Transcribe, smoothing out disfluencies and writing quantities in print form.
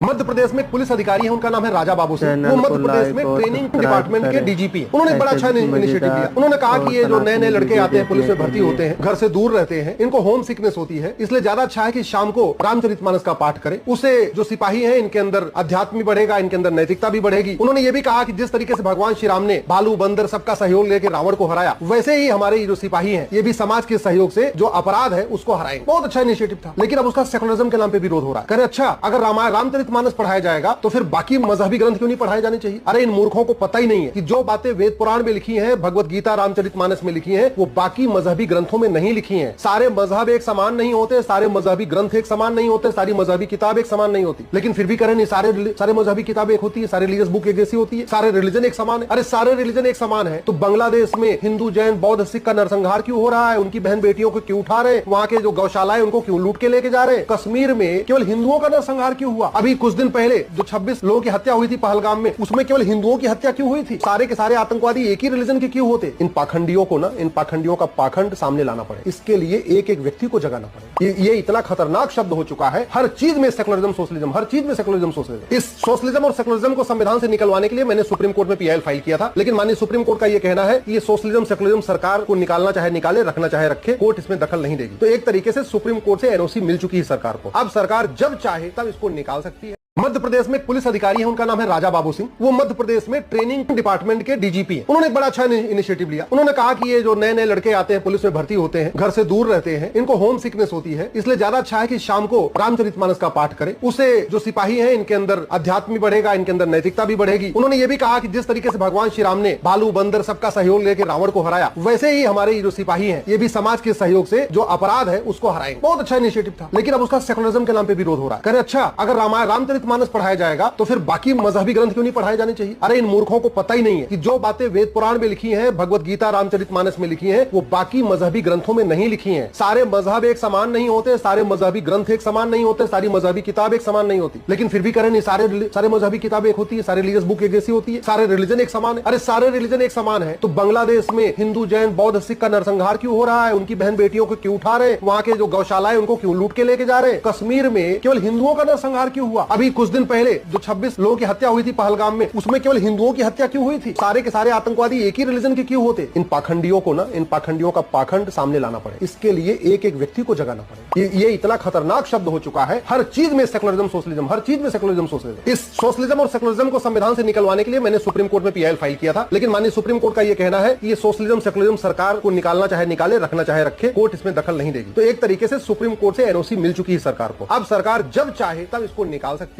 मध्य प्रदेश में पुलिस अधिकारी है, उनका नाम है राजा बाबू सिंह। वो मध्य प्रदेश में ट्रेनिंग डिपार्टमेंट के डीजीपी हैं। उन्होंने बड़ा अच्छा इनिशिएटिव लिया। उन्होंने कहा कि ये जो नए नए लड़के आते हैं, पुलिस में भर्ती होते हैं, घर से दूर रहते हैं, इनको होम सिकनेस होती है, इसलिए ज्यादा अच्छा है कि शाम को रामचरितमानस का पाठ करें। उससे जो सिपाही हैं, इनके अंदर अध्यात्म भी बढ़ेगा, इनके अंदर नैतिकता भी बढ़ेगी। उन्होंने ये भी कहा कि जिस तरीके से भगवान श्री राम ने भालू बंदर सबका सहयोग लेकर रावण को हराया, वैसे ही हमारे जो सिपाही हैं, ये भी समाज के सहयोग से जो अपराध है उसको हराएंगे। बहुत अच्छा इनिशिएटिव था, लेकिन अब उसका सेकुलरिज्म के नाम पे विरोध हो रहा है। कह रहे अच्छा, अगर रामचरितमानस पढ़ाया जाएगा तो फिर बाकी मजहबी ग्रंथ क्यों नहीं पढ़ाए जाने चाहिए? अरे इन मूर्खों को पता ही नहीं है कि जो बातें वेद पुराण में लिखी हैं, भगवत गीता रामचरितमानस में लिखी हैं, वो बाकी मजहबी ग्रंथों में नहीं लिखी हैं। सारे मजहब एक समान नहीं होते, सारे मजहबी ग्रंथ एक समान नहीं होते, सारी मजहबी किताब एक समान नहीं होती। लेकिन फिर भी करें नहीं, सारे मजहबी किताबें एक होती है, सारे रिलीजियस बुक एक जैसी होती है, सारे रिलीजन एक समान है। अरे सारे रिलीजन एक समान है तो बांग्लादेश में हिंदू जैन बौद्ध सिख का नरसंहार क्यों हो रहा है? उनकी बहन बेटियों को क्यों उठा रहे? वहां के जो गौशाला है उनको क्यों लूट के लेके जा रहे? कश्मीर में केवल हिंदुओं का नरसंहार क्यों हुआ? अभी कुछ दिन पहले जो 26 लोगों की हत्या हुई थी पहलगाम में, उसमें केवल हिंदुओं की हत्या क्यों हुई थी? सारे के सारे आतंकवादी एक ही रिलीजन के क्यों होते? इन पाखंडियों को ना, इन पाखंडियों का पाखंड सामने लाना पड़े। इसके लिए एक एक व्यक्ति को जगाना पड़े। ये इतना खतरनाक शब्द हो चुका है। हर चीज में सेकुलरिज्म सोशलिज्म, हर चीज में सेकुलरिज्म सोशलिज्म। इस सोशलिज्म और सेकुलरिज्म को संविधान से निकलवाने के लिए मैंने सुप्रीम कोर्ट में पीआईएल फाइल किया था, लेकिन माननीय सुप्रीम कोर्ट का यह कहना है कि ये सोशलिज्म सेकुलरिज्म सरकार को निकालना चाहे निकाले, रखना चाहे रखे, कोर्ट इसमें दखल नहीं देगी। तो एक तरीके से सुप्रीम कोर्ट से एनओसी मिल चुकी है सरकार को। अब सरकार जब चाहे तब इसको निकाल सकती है। मध्य प्रदेश में पुलिस अधिकारी है, उनका नाम है राजा बाबू सिंह। वो मध्य प्रदेश में ट्रेनिंग डिपार्टमेंट के डीजीपी हैं। उन्होंने बड़ा अच्छा इनिशिएटिव लिया। उन्होंने कहा कि ये जो नए नए लड़के आते हैं, पुलिस में भर्ती होते हैं, घर से दूर रहते हैं, इनको होम सिकनेस होती है, इसलिए ज्यादा अच्छा है कि शाम को रामचरितमानस का पाठ करें। उससे जो सिपाही हैं, इनके अंदर अध्यात्म भी बढ़ेगा, इनके अंदर नैतिकता भी बढ़ेगी। उन्होंने ये भी कहा कि जिस तरीके से भगवान श्री राम ने भालू बंदर सबका सहयोग लेकर रावण को हराया, वैसे ही हमारे जो सिपाही हैं, ये भी समाज के सहयोग से जो अपराध है उसको हराएंगे। बहुत अच्छा इनिशिएटिव था, लेकिन अब उसका सेकुलरिज्म के नाम पे विरोध हो रहा है। कह रहे अच्छा, अगर रामचरितमानस पढ़ाया जाएगा तो फिर बाकी मजहबी ग्रंथ क्यों नहीं पढ़ाए जाने चाहिए? अरे इन मूर्खों को पता ही नहीं है कि जो बातें वेद पुराण में लिखी हैं, भगवत गीता रामचरितमानस में लिखी हैं, वो बाकी मजहबी ग्रंथों में नहीं लिखी हैं। सारे मजहब एक समान नहीं होते, सारे मजहबी ग्रंथ एक समान नहीं होते, सारी मजहबी किताब एक समान नहीं होती। लेकिन फिर भी करें नहीं, सारे मजहबी किताबें एक होती है, सारे रिलीजियस बुक एक जैसी होती है, सारे रिलीजन एक समान है। अरे सारे रिलीजन एक समान है तो बांग्लादेश में हिंदू जैन बौद्ध सिख का नरसंहार क्यों हो रहा है? उनकी बहन बेटियों को क्यों उठा रहे? वहां के जो गौशाला है उनको क्यों लूट के लेके जा रहे? कश्मीर में केवल हिंदुओं का नरसंहार क्यों हुआ? अभी कुछ दिन पहले जो 26 लोगों की हत्या हुई थी पहलगाम में, उसमें केवल हिंदुओं की हत्या क्यों हुई थी? सारे के सारे आतंकवादी एक ही रिलीजन के क्यों होते? इन पाखंडियों को ना, इन पाखंडियों का पाखंड सामने लाना पड़े। इसके लिए एक एक व्यक्ति को जगाना पड़े। ये इतना खतरनाक शब्द हो चुका है। हर चीज में सेकुलरिज्म सोशलिज्म, हर चीज में सेकुलरिज्म सोशलिज्म। इस सोशलिज्म और सेकुलरिज्म को संविधान से निकलवाने के लिए मैंने सुप्रीम कोर्ट में पीआईएल फाइल किया था, लेकिन माननीय सुप्रीम कोर्ट का यह कहना है कि ये सोशलिज्म सेकुलरिज्म सरकार को निकालना चाहे निकाले, रखना चाहे रखे, कोर्ट इसमें दखल नहीं देगी। तो एक तरीके से सुप्रीम कोर्ट से एनओसी मिल चुकी है सरकार को। अब सरकार जब चाहे तब इसको निकाल सकती है।